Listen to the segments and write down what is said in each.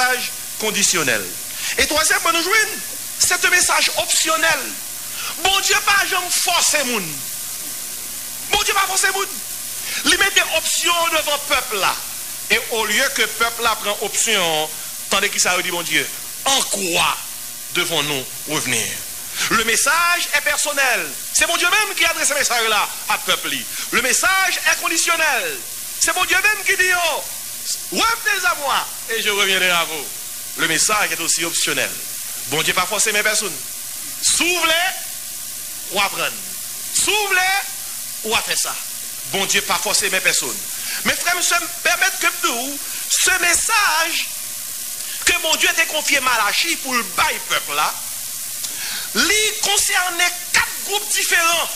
message conditionnel. Et troisièmement, nous jouons, c'est un message optionnel. Bon Dieu pas jamais forcer moun. Bon Dieu pas forcer moun. Il met des options devant le peuple là. Et au lieu que le peuple là prend option, tandis qu'il s'est dit, bon Dieu, en quoi devons-nous revenir? Le message est personnel. C'est bon Dieu même qui adresse ce message-là à peuple. Le message est conditionnel. C'est bon Dieu même qui dit, oh, revenez à moi et je reviendrai à vous. Le message est aussi optionnel. Bon Dieu pas forcer mes personnes. S'ouvre-les ou apprendre. S'ouvre-les ou à faire ça. Bon Dieu pas forcer mes personnes. Mais frère, monsieur, permettre que nous, ce message que mon Dieu était confié Malachi pour le bail peuple là, il concernait 4 groupes différents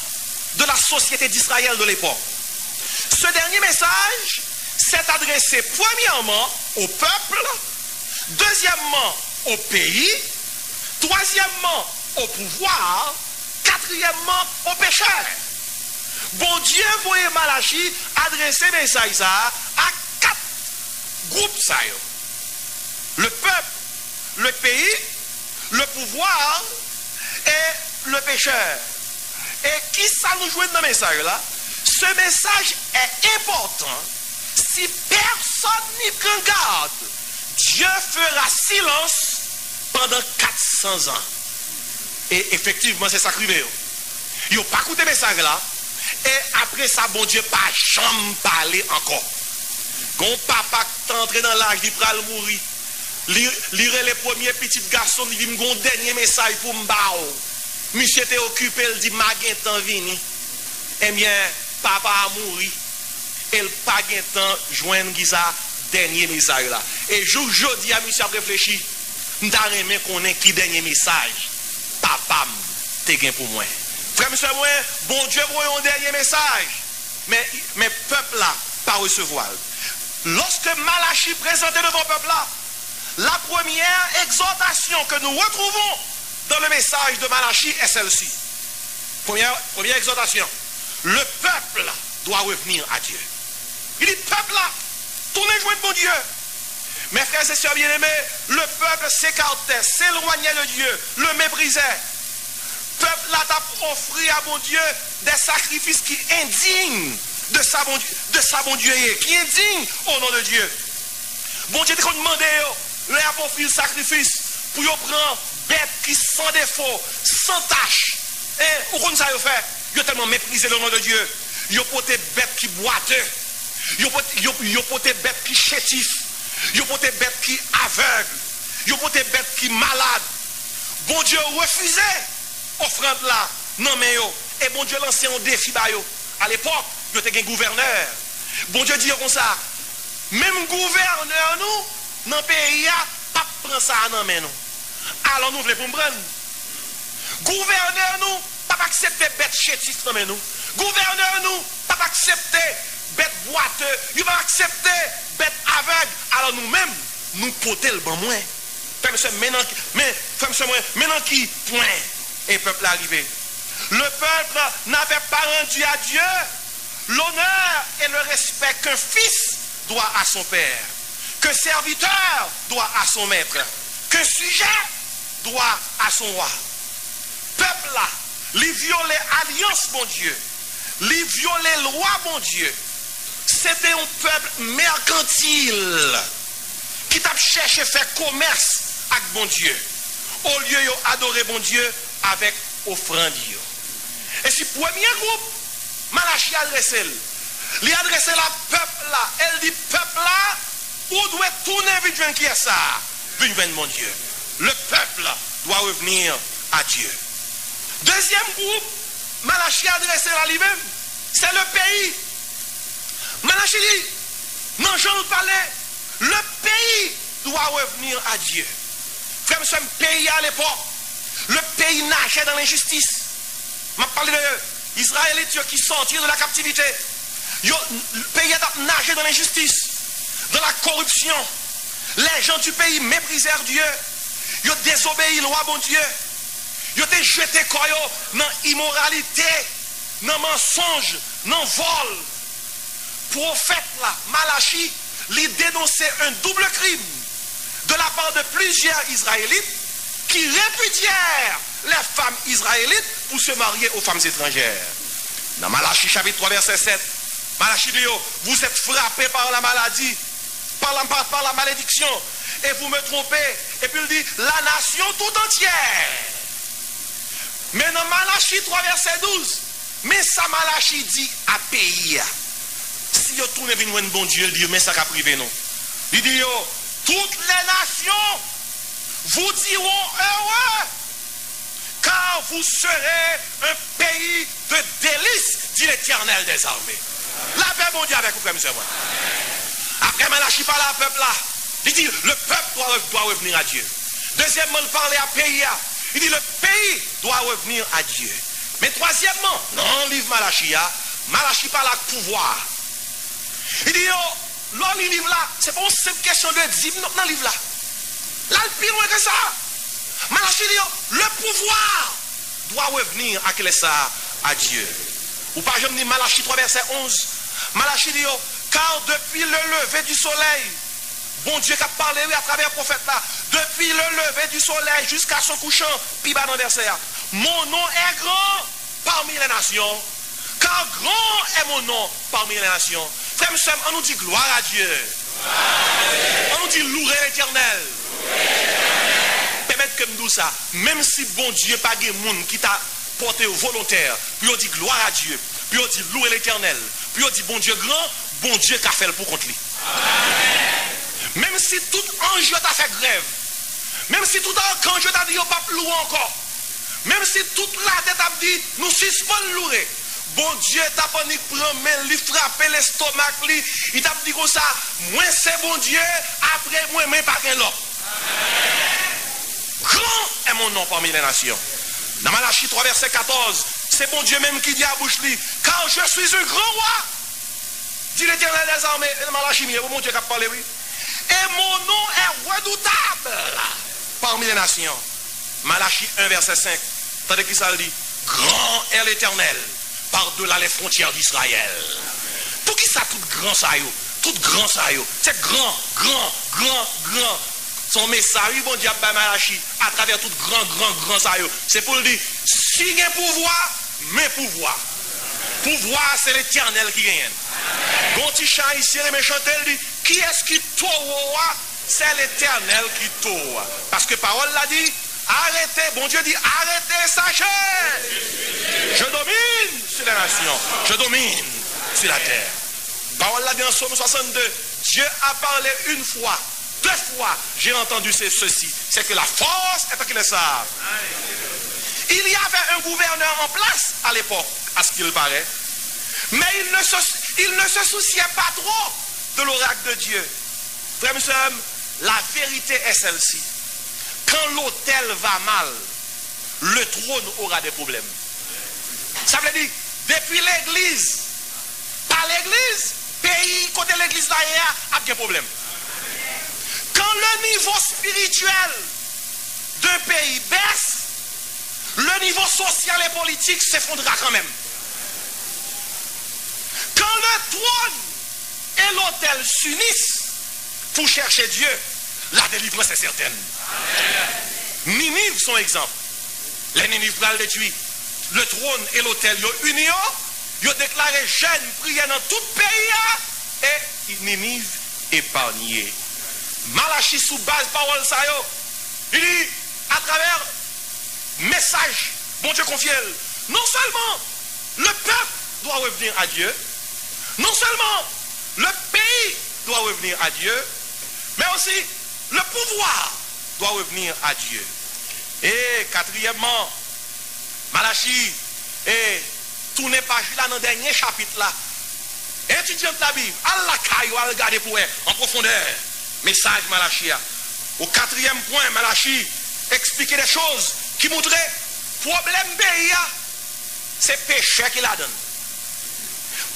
de la société d'Israël de l'époque. Ce dernier message s'est adressé premièrement au peuple, deuxièmement au pays, troisièmement au pouvoir, quatrièmement aux pécheurs. Bon Dieu voyait Malachi adresser message à 4 groupes. Le peuple, le pays, le pouvoir et le pécheur. Et qui ça nous joue dans le message là? Ce message est important. Si personne n'y prend garde, Dieu fera silence pendant 400 ans. Et effectivement, c'est ça qui arrive. Il n'a pas écouté le message là. Et après ça, bon Dieu, pas jamais parler encore. Quand papa est entré dans l'âge, il va mourir. Lire les premiers petits garçons, il dit, mon dernier message pour m'bao. Monsieur était occupé, il dit, ma temps vini. Eh bien, papa a mouru. Et le pas de temps joindre ça dernier message là. Et jeudi à monsieur a réfléchi, m'ta remen connaît qui dernier message. Papa te gain pour moi. Frère monsieur moi, bon Dieu voyons un dernier message. Mais peuple là pas recevoir. Lorsque Malachi présentait devant le peuple là, la première exhortation que nous retrouvons dans le message de Malachi est celle-ci. Première exhortation. Le peuple doit revenir à Dieu. Il dit, peuple là, tournez joindre mon Dieu. Mes frères et sœurs bien-aimés, le peuple s'écartait, s'éloignait de Dieu, le méprisait. Le peuple là t'a offert à mon Dieu des sacrifices qui sont indignes de sa bon Dieu, qui est indigne au nom de Dieu. Bon Dieu, qu'on demandait, leur offrir le sacrifice pour prendre bête qui sans défaut, sans tâche. Et où qu'on ça fait? Ils ont tellement méprisé le nom de Dieu. Ils ont porté bête qui boiteux. Ils ont porté bête qui chétif. Ils ont porté bête qui aveugle. Ils ont porté bête qui malade. Bon Dieu refusait offrande là. Non mais yo. Et bon Dieu lançait un défi ba yo. À l'époque, il y avait un gouverneur. Bon Dieu dit comme ça. Même gouverneur nous, dans le pays, pas prendre ça dans main nous. Alors nous voulons prendre. Gouverneur nous, pas accepter bête chétif dans nous. Gouverneur nous, pas accepter bête boiteux, il va accepter bête aveugle. Alors nous-mêmes, nous porter le bon moins. Maintenant qui point et peuple arrivé. Le peuple n'avait pas rendu à Dieu l'honneur et le respect qu'un fils doit à son père, qu'un serviteur doit à son maître, qu'un sujet doit à son roi. Peuple là, les violer alliance mon Dieu, les violer loi mon Dieu. C'était un peuple mercantile qui t'a cherché faire commerce avec bon Dieu. Au lieu d'adorer bon Dieu avec offrande. Et si premier groupe, Malachi adressé, il a adressé la peuple là. Elle dit peuple là, où doit tourner vite qui est ça? Vite mon Dieu. Le peuple doit revenir à Dieu. Deuxième groupe, Malachi adressé à lui-même, c'est le pays. Malachi dit, non, j'en parlais, le pays doit revenir à Dieu. Frère, c'est un pays à l'époque. Le pays nageait dans l'injustice. Je parle de Israélites qui sortirent de la captivité. Le pays a nagé dans l'injustice, dans la corruption. Les gens du pays méprisèrent Dieu. Ils ont désobéi loi bon Dieu. Ils ont jeté dans l'immoralité, dans le mensonge, dans le vol. Prophète là, Malachi, lui dénonçait un double crime de la part part de plusieurs Israélites qui répudièrent les femmes israélites pour se marier aux femmes étrangères. Dans Malachie chapitre 3 verset 7, Malachie dit, vous êtes frappés par la maladie, par la malédiction, et vous me trompez. Et puis il dit, la nation tout entière. Mais dans Malachie 3 verset 12, mais ça Malachie dit à pays. Si vous tournez vers un bon Dieu, il dit, mais ça va priver nous. Il dit, toutes les nations vous diront heureux, car vous serez un pays de délices, dit l'Éternel des armées. La paix, mon Dieu, avec vous, frère, moi. Après, Malachie parle à peuple là. Il dit, le peuple doit revenir à Dieu. Deuxièmement, il parle à pays. Il dit, le pays doit revenir à Dieu. Mais troisièmement, dans le livre Malachie, Malachie parle à pouvoir. Il dit, là, le livre là, c'est pas une simple question de dîme dans le livre là. Là, le pire loin que ça. Malachie dit, le pouvoir doit revenir à Dieu. Ou pas, je me dis Malachie 3 verset 11. Malachie dit, car depuis le lever du soleil, bon Dieu qui a parlé à travers le prophète là, depuis le lever du soleil jusqu'à son couchant, puis bas dans le verset, mon nom est grand parmi les nations, car grand est mon nom parmi les nations. Frère, on nous dit gloire à Dieu. On nous dit louer l'Éternel. Permettez que nous ça, même si bon Dieu pas de monde qui t'a porté au volontaire, puis on dit gloire à Dieu, puis on dit louer l'Éternel, puis on dit bon Dieu grand, bon Dieu qui a fait pour contre lui. Même si tout ange t'a fait grève, même si tout ange t'a dit pas louer encore, même si toute la tête a dit nous suspendons louer, bon Dieu t'a pas ni prendre, lui frapper l'estomac, il t'a dit comme ça, moi c'est bon Dieu, après moi mais pas qu'un l'autre. Grand est mon nom parmi les nations. Dans Malachie 3 verset 14, c'est bon Dieu même qui dit à bouche li, car je suis un grand roi, dit l'Éternel des armées. Malachie, mon Dieu qui a parlé, oui. Et mon nom est redoutable parmi les nations. Malachie 1 verset 5, tandis qu'il ça dit, grand est l'Éternel par-delà les frontières d'Israël. Pour qui ça tout grand ça yo? Tout grand ça yo. C'est grand. Son message, bon Dieu, Malachi, à travers tout grand ça yo. C'est pour lui dire, si il y a pouvoir, mais pouvoir. Pouvoir, c'est l'Éternel qui gagne. Bon petit chant ici, les méchants, dit, qui est-ce qui tourne? C'est l'Éternel qui tourne. Parce que parole l'a dit, arrêtez, bon Dieu dit, arrêtez, sachez. Je domine sur les nations. Je domine sur la terre. Parole l'a dit en Psaume 62. Dieu a parlé une fois, 2 fois, j'ai entendu ceci. C'est que la force est qu'il le savent. Il y avait un gouverneur en place à l'époque, à ce qu'il paraît. Mais il ne se souciait pas trop de l'oracle de Dieu. Frères et sœurs, la vérité est celle-ci. Quand l'autel va mal, le trône aura des problèmes. Ça veut dire, depuis l'église, par l'église, pays côté l'église derrière, a des problèmes. Quand le niveau spirituel d'un pays baisse, le niveau social et politique s'effondrera quand même. Quand le trône et l'autel s'unissent pour chercher Dieu, la délivrance est certaine. Ninive, son exemple. Les Ninive pral détruit. Le trône et l'autel, ils ont déclaré jeûne, prière dans tout le pays et Ninive épargné. Malachie sous base parole ça yo. Il dit à travers message, bon Dieu confie. Non seulement le peuple doit revenir à Dieu, non seulement le pays doit revenir à Dieu, mais aussi le pouvoir doit revenir à Dieu. Et quatrièmement, Malachie, et tournez page là dans le dernier chapitre là. Étudiant de la Bible, Allah Kayo a regardé pour elle en profondeur. Message Malachie. Au 4e point, Malachie expliquait des choses qui montraient problème pays, c'est péché qu'il a donné.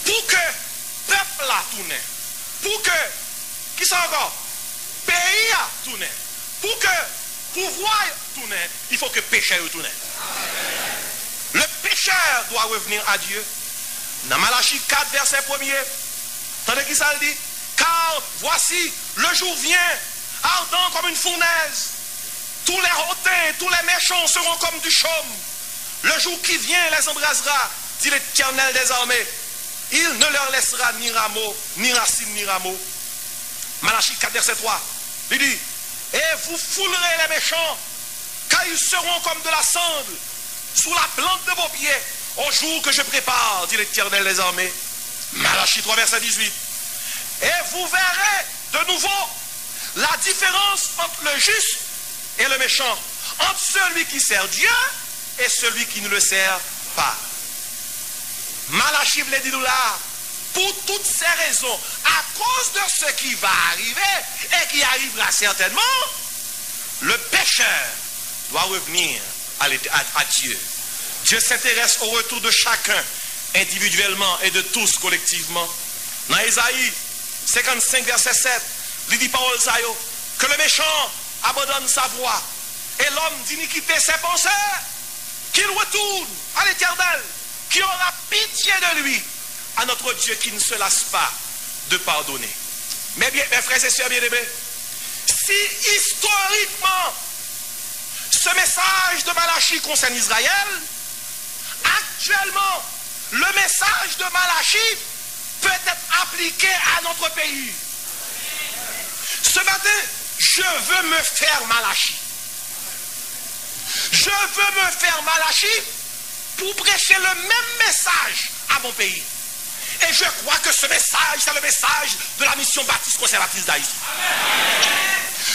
Pour que peuple là tourne, pour que, qui sont encore, pays a tourné, pour que pouvoir tourne, il faut que péché retourne. Le pécheur doit revenir à Dieu. Dans Malachie 4, verset 1er, tandis qu'il ça dit, car voici, le jour vient ardent comme une fournaise. Tous les hautains, tous les méchants seront comme du chaume. Le jour qui vient les embrasera, dit l'Éternel des armées. Il ne leur laissera ni rameau, ni racine, ni rameau. Malachie 4, verset 3. Il dit, et vous foulerez les méchants, car ils seront comme de la cendre sous la plante de vos pieds, au jour que je prépare, dit l'Éternel des armées. Malachie 3, verset 18. Et vous verrez de nouveau la différence entre le juste et le méchant, entre celui qui sert Dieu et celui qui ne le sert pas. Malachie voulait dire là, pour toutes ces raisons, à cause de ce qui va arriver et qui arrivera certainement, le pécheur doit revenir à Dieu. Dieu s'intéresse au retour de chacun individuellement et de tous collectivement. Dans Ésaïe 55, verset 7, il dit parole ça que le méchant abandonne sa voie et l'homme d'iniquité ses pensées, qu'il retourne à l'Éternel, qui aura pitié de lui, à notre Dieu qui ne se lasse pas de pardonner. Mais bien, mes frères et sœurs bien-aimés, si historiquement ce message de Malachie concerne Israël, actuellement le message de Malachie peut être appliqué à notre pays. Ce matin, je veux me faire Malachie. Je veux me faire Malachie pour prêcher le même message à mon pays. Et je crois que ce message, c'est le message de la mission baptiste conservatrice d'Haïti.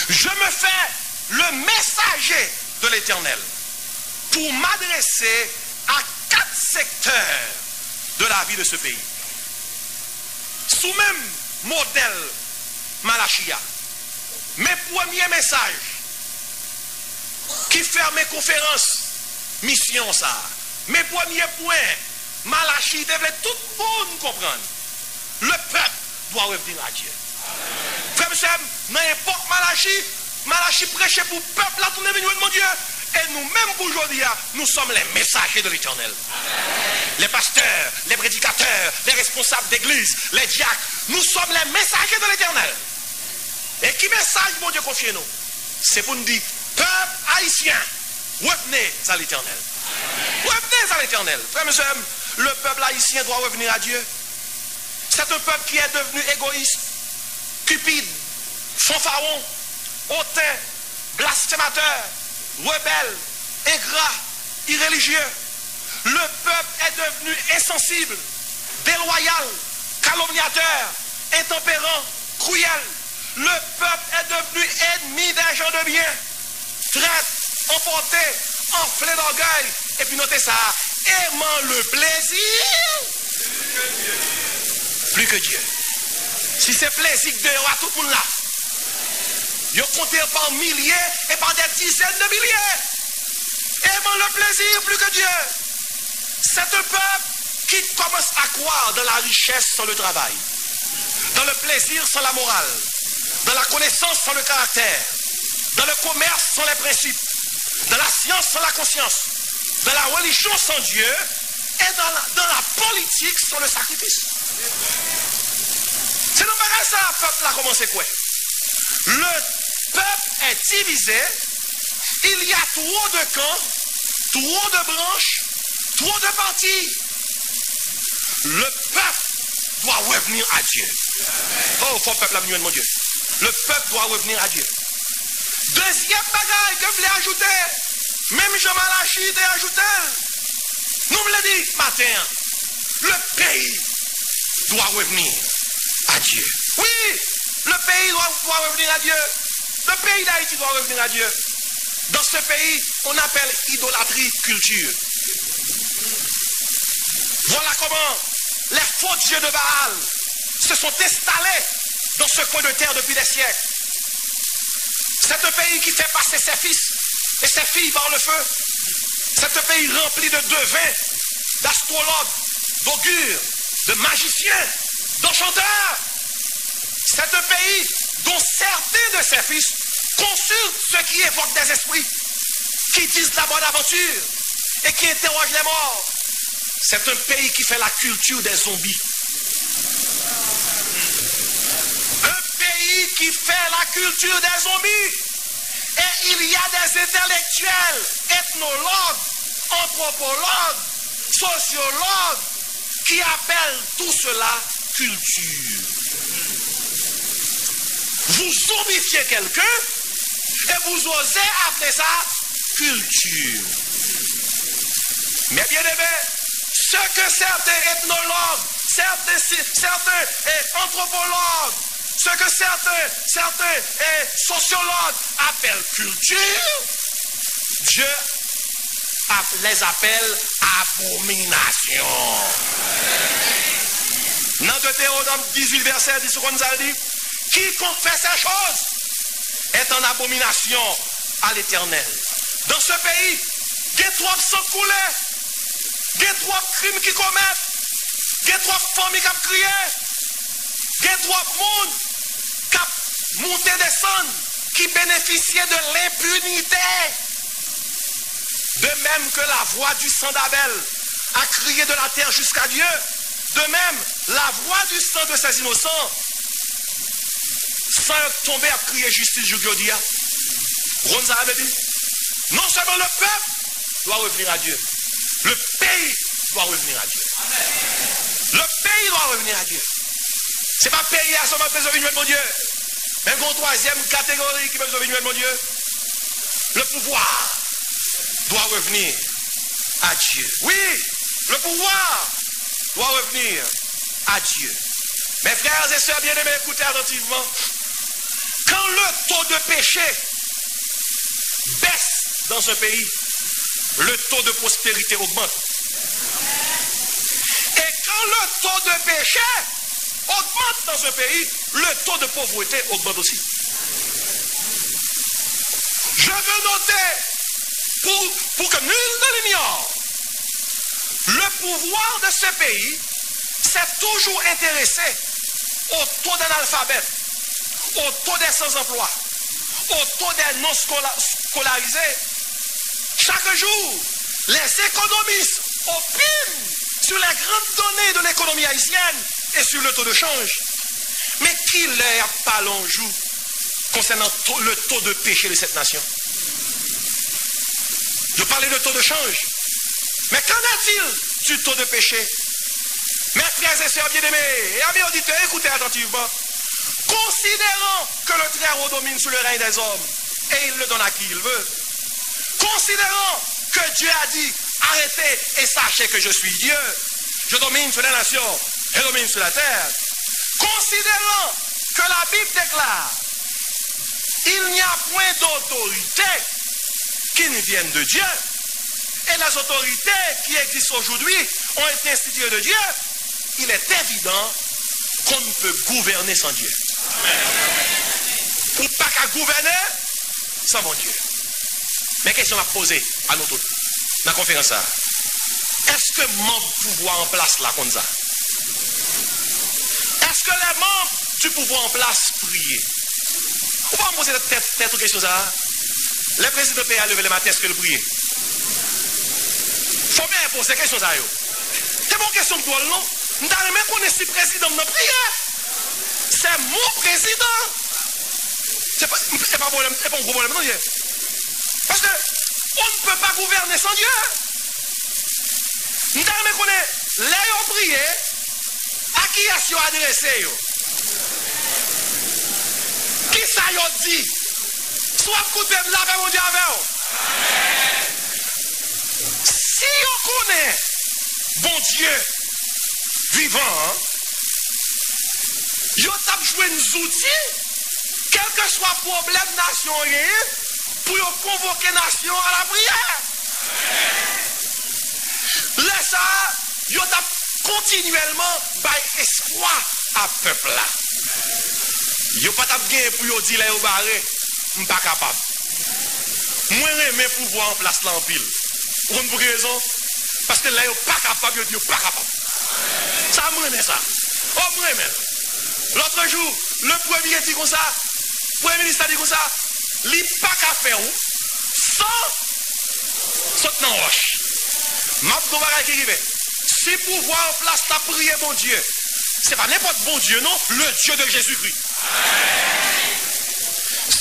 Je me fais le messager de l'Éternel pour m'adresser à 4 secteurs de la vie de ce pays. Sous même modèle Malachia, mes premiers messages qui ferment mes conférences, mission ça, mes premiers points, Malachie devait tout le monde comprendre. Le peuple doit revenir à Dieu. Frère, dans l'époque Malachie prêchait pour le peuple, là, tout le monde, mon Dieu. Et nous-mêmes, pour aujourd'hui, nous sommes les messagers de l'Éternel. Les pasteurs, les prédicateurs, les responsables d'église, les diacres, nous sommes les messagers de l'Éternel. Et qui message, mon Dieu, confiez-nous? C'est pour nous dire, peuple haïtien, revenez à l'Éternel. Revenez à l'Éternel. Frère, monsieur, le peuple haïtien doit revenir à Dieu. C'est un peuple qui est devenu égoïste, cupide, fanfaron, hautain, blasphémateur, rebelle, ingrat, irréligieux. Le peuple est devenu insensible, déloyal, calomniateur, intempérant, cruel. Le peuple est devenu ennemi des gens de bien, traite, emporté, enflé d'orgueil. Et puis notez ça, aimant le plaisir plus que Dieu. Si c'est plaisir de à tout le monde là, ils ont compté par milliers et par des dizaines de milliers. Aimant le plaisir plus que Dieu. C'est un peuple qui commence à croire dans la richesse sans le travail, dans le plaisir sans la morale, dans la connaissance sans le caractère, dans le commerce sans les principes, dans la science sans la conscience, dans la religion sans Dieu et dans la politique sans le sacrifice. C'est nous pareil ça, le peuple a commencé quoi? Le peuple est divisé, il y a trop de camps, trop de branches, trop de partis. Le peuple doit revenir à Dieu. Oh, fort peuple, la mon Dieu. Le peuple doit revenir à Dieu. Deuxième bagaille que je voulais ajouter, même Jean Malachie a ajouté, nous me l'avons dit matin, le pays doit revenir à Dieu. Oui, le pays doit revenir à Dieu. Le pays d'Haïti doit revenir à Dieu. Dans ce pays, on appelle idolâtrie culture. Voilà comment les faux dieux de Baal se sont installés dans ce coin de terre depuis des siècles. C'est un pays qui fait passer ses fils et ses filles par le feu. C'est un pays rempli de devins, d'astrologues, d'augures, de magiciens, d'enchanteurs. C'est un pays dont certains de ses fils consultent ceux qui évoquent des esprits, qui disent la bonne aventure et qui interrogent les morts. C'est un pays qui fait la culture des zombies. Un pays qui fait la culture des zombies. Et il y a des intellectuels, ethnologues, anthropologues, sociologues, qui appellent tout cela culture. Vous zombifiez quelqu'un et vous osez appeler ça culture. Mais bien aimé, ce que certains ethnologues, certains anthropologues, ce que certains sociologues appellent culture, Dieu les appelle abomination. Dans Deutéronome 18, verset 10, on nous a dit, quiconque fait ces choses est en abomination à l'Éternel. Dans ce pays, il y a trop de sang coulé, il y a trop de crimes qui commettent, il y a trop de familles qui crient, il y a trop de monde qui monte descendre, qui bénéficiait de l'impunité. De même que la voix du sang d'Abel a crié de la terre jusqu'à Dieu, de même la voix du sang de ces innocents, sans tomber à crier justice, Jugodia. Ronza avait dit, non seulement le peuple doit revenir à Dieu, le pays doit revenir à Dieu. Amen. Le pays doit revenir à Dieu. Ce n'est pas pays à son besoin de mon Dieu. Même une troisième catégorie qui a besoin de mon Dieu, le pouvoir doit revenir à Dieu. Oui, le pouvoir doit revenir à Dieu. Mes frères et sœurs bien-aimés, écoutez attentivement. Quand le taux de péché baisse dans un pays, le taux de prospérité augmente. Et quand le taux de péché augmente dans un pays, le taux de pauvreté augmente aussi. Je veux noter, pour que nul ne l'ignore, le pouvoir de ce pays s'est toujours intéressé au taux d'analphabète, au taux des sans-emploi, au taux des non-scolarisés. Chaque jour, les économistes opinent sur les grandes données de l'économie haïtienne et sur le taux de change. Mais qui leur parle un jour concernant le taux de péché de cette nation? Je parlais de taux de change. Mais qu'en est-il du taux de péché? Mes frères et sœurs bien-aimés et amis auditeurs, écoutez attentivement. Considérant que le Très-Haut domine sur le règne des hommes et il le donne à qui il veut, considérant que Dieu a dit arrêtez et sachez que je suis Dieu, je domine sur les nations et domine sur la terre, considérant que la Bible déclare il n'y a point d'autorité qui ne vienne de Dieu et les autorités qui existent aujourd'hui ont été instituées de Dieu, il est évident qu'on ne peut gouverner sans Dieu. Ou pas qu'à gouverner sans mon Dieu. Mais question à poser à nous tous dans la conférence. Est-ce que membres du pouvoir en place là comme ça? Est-ce que les membres du pouvoir en place prient? Vous pouvez me poser cette question ça? Le président pays a levé le matin, est-ce que le prier? Il faut bien poser cette question ça. C'est mon question de toi, non? Nous n'avons même connaît si le président n'a prié. C'est mon président. C'est pas un problème, non? Parce que on ne peut pas gouverner sans Dieu. Nous devons connaître les prié, à qui est-ce qu'ils ont adressé? Qui ça y a dit? Soit écoutez la paix mon Dieu avec vous. Si on connaît bon Dieu vivant, yo t'a joué des outils, quel que soit le problème nation, pour convoquer nation à la prière. Là, ça, yo t'a continuellement by espoir à peuple là. Yo pas t'a gagné pour yo dire là yo barré, m'pas capable. Moi remets pouvoir en place là en pile. Pour une raison, parce que là yo pas capable, yo dit yo pas capable. Ça me remet ça. Oh, me remet. L'autre jour, le premier dit comme ça, le premier ministre a dit comme ça, il n'y a pas qu'à faire sans sauter dans la roche. Mabdoubarak qui arrive. Si pouvoir en place, tu as prié, bon Dieu. Ce n'est pas n'importe bon Dieu, non, le Dieu de Jésus-Christ.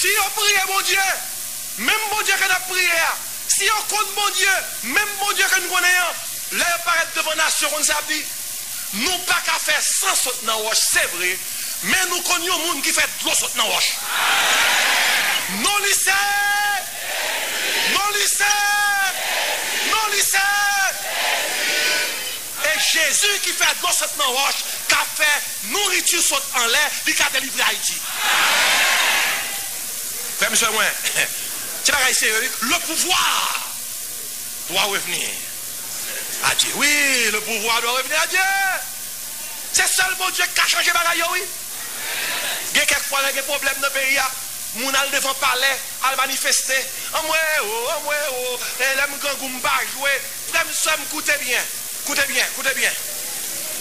Si on prie, mon Dieu, même mon Dieu qu'on a prié, si on compte mon Dieu, même mon Dieu que nous connaissons, là, paraît devant la nation, on s'est dit, nous pas qu'à faire 100 sautes dans la roche, c'est vrai, mais nous connaissons un monde qui fait de l'eau saute dans la roche. Non lycée, non lycée, non lycée. Et Jésus qui fait de l'eau saute dans la roche, qui a fait nourriture saute en l'air, qui a délivré Haïti. Frère, monsieur, moi, le pouvoir doit revenir à Dieu. Oui, le pouvoir doit revenir à Dieu. C'est seulement Dieu qui a changé bagaille, oui. Il y a quelquefois des problèmes dans le pays. Moun al devant palais, al manifester. L'aime gangoum pas jouer. Frère, monsieur, écoutez bien. Écoutez bien, écoutez bien.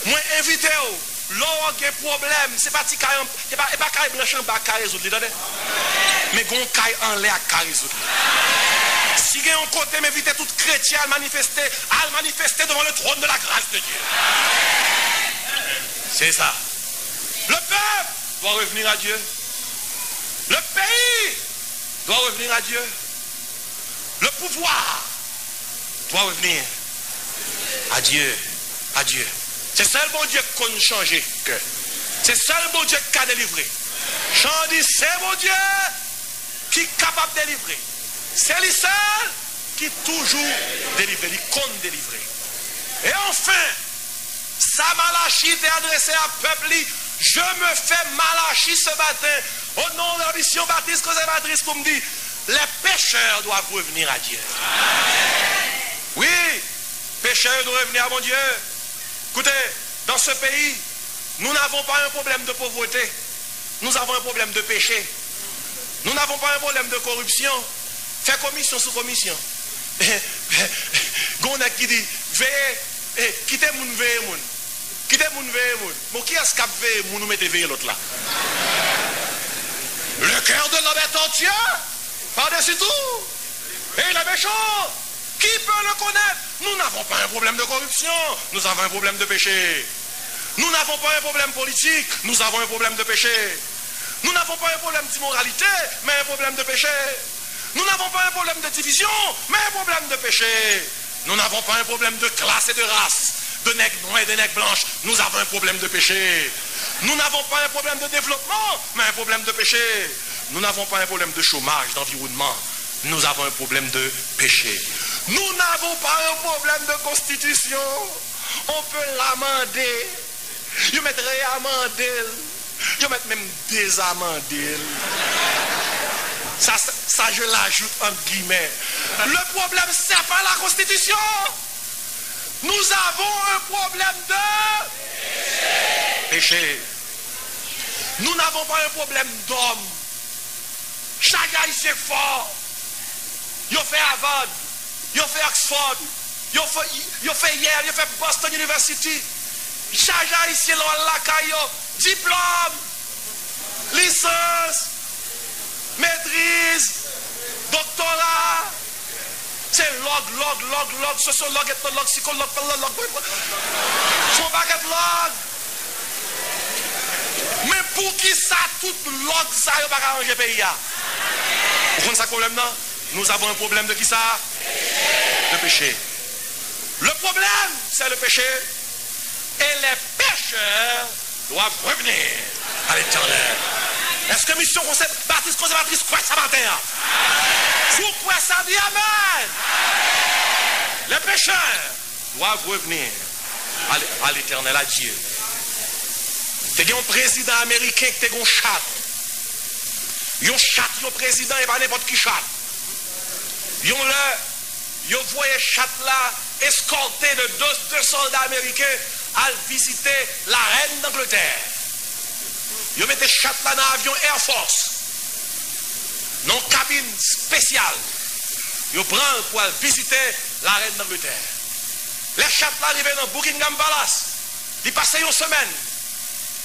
Moi, invité, l'or qui a problème, c'est pas si caille, c'est pas caille blanche en bas qui résoudre. Mais gon caille en l'air qui résoudre. Si vous avez un côté, m'inviter tout chrétien à manifester devant le trône de la grâce de Dieu. C'est ça. Le peuple doit revenir à Dieu. Le pays doit revenir à Dieu. Le pouvoir doit revenir à Dieu. À Dieu. C'est seul bon Dieu qui a changé. C'est seul bon Dieu qui a délivré. J'en dis, c'est bon Dieu qui est capable de délivrer. C'est lui seul qui toujours délivre, il compte délivrer. Et enfin, sa malachie est adressée à peuple. Je me fais malachie ce matin au nom de la mission baptiste conservatrice pour me dire, les pécheurs doivent revenir à Dieu. Oui, pécheurs doivent revenir à mon Dieu. Écoutez, dans ce pays, nous n'avons pas un problème de pauvreté. Nous avons un problème de péché. Nous n'avons pas un problème de corruption. Fait commission sous commission. Gonne qui dit, veillez, quittez moun, veillez moun. Quittez moun, veillez moun. Bon, qui est-ce qui a veillé moun, nous mettez veillé l'autre là? Le cœur de l'homme est entier, par-dessus tout. Et il est méchant. Qui peut le connaître? Nous n'avons pas un problème de corruption, nous avons un problème de péché. Nous n'avons pas un problème politique, nous avons un problème de péché. Nous n'avons pas un problème d'immoralité, mais un problème de péché. Nous n'avons pas un problème de division, mais un problème de péché. Nous n'avons pas un problème de classe et de race, de nègres noirs et de nègres blanches. Nous avons un problème de péché. Nous n'avons pas un problème de développement, mais un problème de péché. Nous n'avons pas un problème de chômage, d'environnement. Nous avons un problème de péché. Nous n'avons pas un problème de constitution. On peut l'amender. Je mettrai amender. Je mettrai même désamender. Ça je l'ajoute entre guillemets. Le problème, c'est pas la constitution. Nous avons un problème de péché. Nous n'avons pas un problème d'homme. Chaque haïtien fort. Il fait Harvard, il fait Oxford, il fait Yale, il fait Boston University. Chaque haïtien là caillou, diplôme, licence, maîtrise, doctorat. C'est log, sociologue, ethnologue, psychologue, son baguette log. Mais pour qui ça, tout log, ça, il n'y a pas arranger le pays. Vous comprenez ça problème, non? Nous avons un problème de qui ça? De péché. Le problème, c'est le péché. Et les pécheurs doivent revenir à l'Éternel. Est-ce que mission baptiste conservatrice croit ça matin? Vous croyez ça? Dit amen. Les pécheurs doivent revenir à l'Éternel, à Dieu. Tu as un président américain qui a un chat. Un chat, le président, et pas n'importe qui chat. Vous voyez chat là, escorté de deux soldats américains à visiter la reine d'Angleterre. Vous mettez chat là dans l'avion Air Force, dans une cabine spéciale. Vous prenez pour visiter la reine d'Angleterre. Les chats là arrivent dans Buckingham Palace. Ils passent une semaine.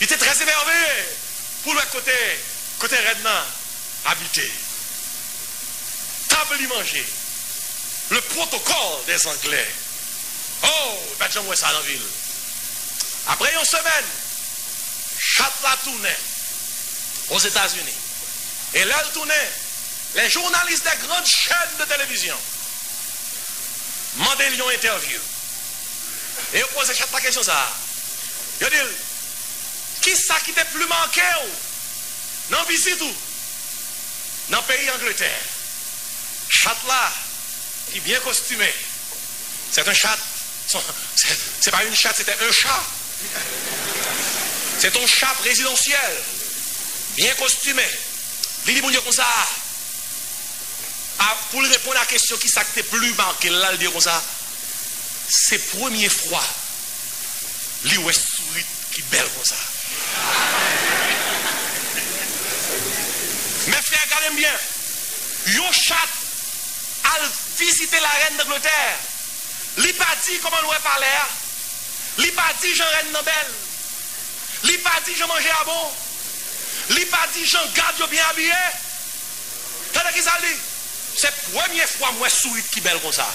Ils étaient très émerveillés pour le côté reine habité. Table y manger. Le protocole des Anglais. Oh, ben j'en vois ça dans la ville. Après une semaine, chat la tournée aux États-Unis. Et là, elle tournait. Les journalistes des grandes chaînes de télévision demandaient une interview. Et ils posaient chaque question ça. Ils disent, qui ça qui était plus manqué dans la visite dans le pays Angleterre? Chat là, qui est bien costumé. C'est un chat. C'est pas une chatte, c'était un chat. C'est un chat présidentiel. Bien costumé. Il dit, mon Dieu, comme ça. Pour répondre à la question qui s'acte plus marqué, là, il dit comme ça. C'est la première fois. Il y a souris qui belle comme ça. Mes frères, regardez bien. Yon chat a visité la reine d'Angleterre. Il n'a pas dit comment nous parler. Il n'a pas dit Jean Reine Nobel. Il n'a pas dit Jean manger à bon. Il n'a pas dit Jean garde bien habillé. T'as qui ça dit? C'est la première fois moi souris qui belle comme ça.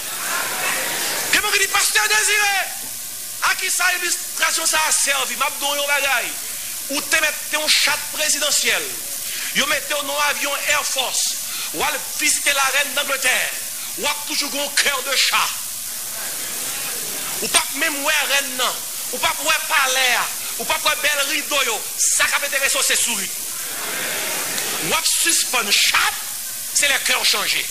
Quelqu'un qui dit pasteur désiré. À qui ça illustration ça a servi? M'a donné un bagage. Ou te mettez un chat présidentiel. Vous mettez un avion Air Force. Ou allez visiter la reine d'Angleterre. Ou avez toujours un cœur de chat. Ou pas même voir reine non. Ou pas voir palais. Ou pas voir belle rideau. Ça qui a intéressé c'est souris. Ou avez suspend chat. C'est le cœur changé.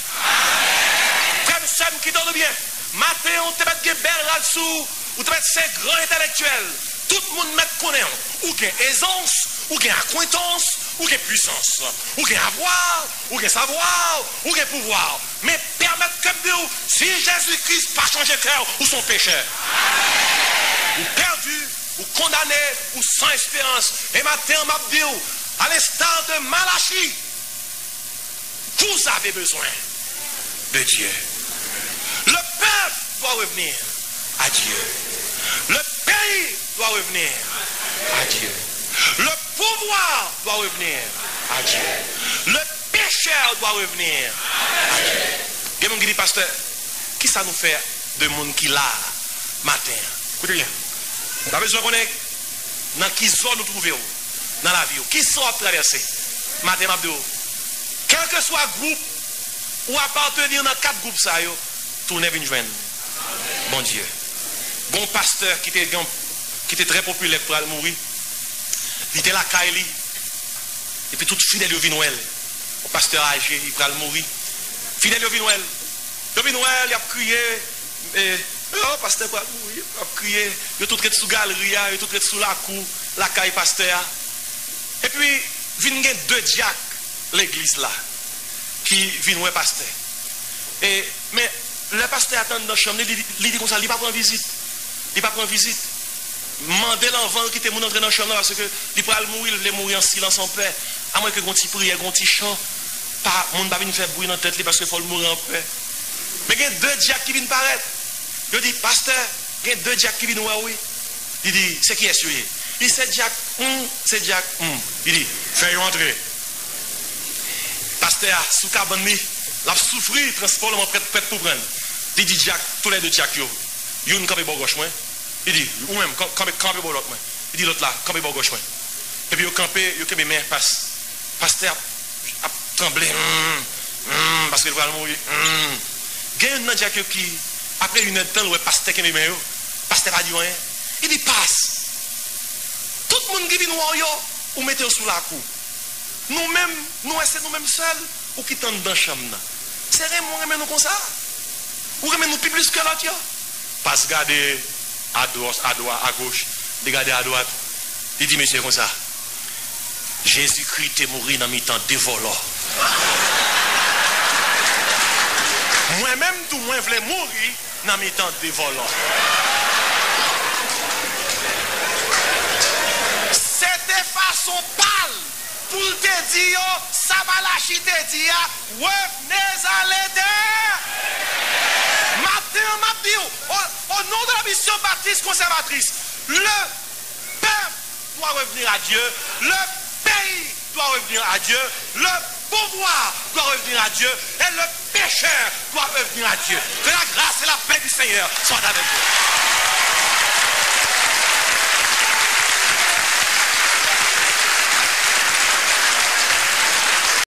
Frère, sœur qui donne bien. Matin, on te met des belles là-dessous. Ou te met ces grands intellectuels. Tout le monde met connaît. Ou gain aisance, ou gain acquaintance, ou gain puissance, ou gain avoir, ou gain savoir, ou gain pouvoir. Mais permettre que Dieu, si Jésus-Christ pas changer cœur, ou son pécheur. Ou perdu, ou condamné, ou sans espérance. Et matin, m'a dit, à l'instar de Malachie, vous avez besoin de Dieu. Le peuple doit revenir à Dieu. Le pays doit revenir à Dieu. Le pouvoir doit revenir à Dieu. Le pécheur doit revenir à Dieu. Il y a des gens qui disent, pasteur, qui ça nous fait de monde qui là, matin? Écoutez bien. Vous avez besoin de connaître dans qui zone nous trouvons dans la vie. Qui sont à traverser? Matin, Mabdou. Quel que soit le groupe ou appartenir dans 4 groupes, ça, tournez venir joindre. Bon Dieu. Bon pasteur qui était très populaire pour aller mourir. Il était là, Kaili. Et puis tout fidèle au Noël. Le pasteur âgé, il va mourir. Fidèle au Noël. Le Noël, il a crié. Oh, pasteur va mourir. Il a crié. Il est tout sous la galerie, il est tout sous la cour, la caille pasteur. Et puis, il y a 2 diacres, l'église là, qui viennent voir le pasteur. Mais le pasteur attend dans la chambre, il dit comme ça, il ne va pas prendre visite. Il ne va pas prendre visite. Mandez l'enfant qui était entré dans la chambre parce que il va mourir, il va mourir en silence en paix. À moins que un petit prière, un petit chant, pas monde va venir faire bruit dans la tête parce qu'il faut mourir en paix. Mais il y a 2 diacres qui viennent paraître. Il dit, pasteur, il y a 2 diacres qui viennent voir, oui. Il dit, c'est qui est celui? Il dit, c'est diacre, c'est diacre, Il dit, fais-y entrer. Pasteur, sous cabane, il a souffert, transport, prêt pour prendre. Il dit, diacre, tous les 2 diacres, il y a une campé pour gauche, moi. Il dit, ou même, campé pour l'autre, moi. Il dit, l'autre là, campé pour gauche, moi. Et puis, il campé, il a mes mains, pasteur a tremblé, parce qu'il va mourir. Il y a un diacre qui, après une heure de temps, le pasteur qui a mes mains, pasteur va dire rien. Il dit, passe. Tout le monde qui vient voir, ou mettez sous la cour. Nous-mêmes, c'est nous-mêmes seuls, ou qui tendent dans la chambre. C'est rien, nous nous comme ça. Ou nous plus que l'autre. Passe, regardez à droite, à gauche, regardez à droite. Il dit, monsieur, comme ça. Jésus-Christ est mort dans mi-temps de volants. Moi-même, tout le monde voulait mourir dans mi-temps de volants. C'était façon pâle pour te dire, ça va lâcher te dire, revenez à l'éternel. Matin, au nom de la mission baptiste conservatrice, le peuple doit revenir à Dieu, le pays doit revenir à Dieu, le pouvoir doit revenir à Dieu, et le pécheur doit revenir à Dieu. Que la grâce et la paix du Seigneur soient avec vous.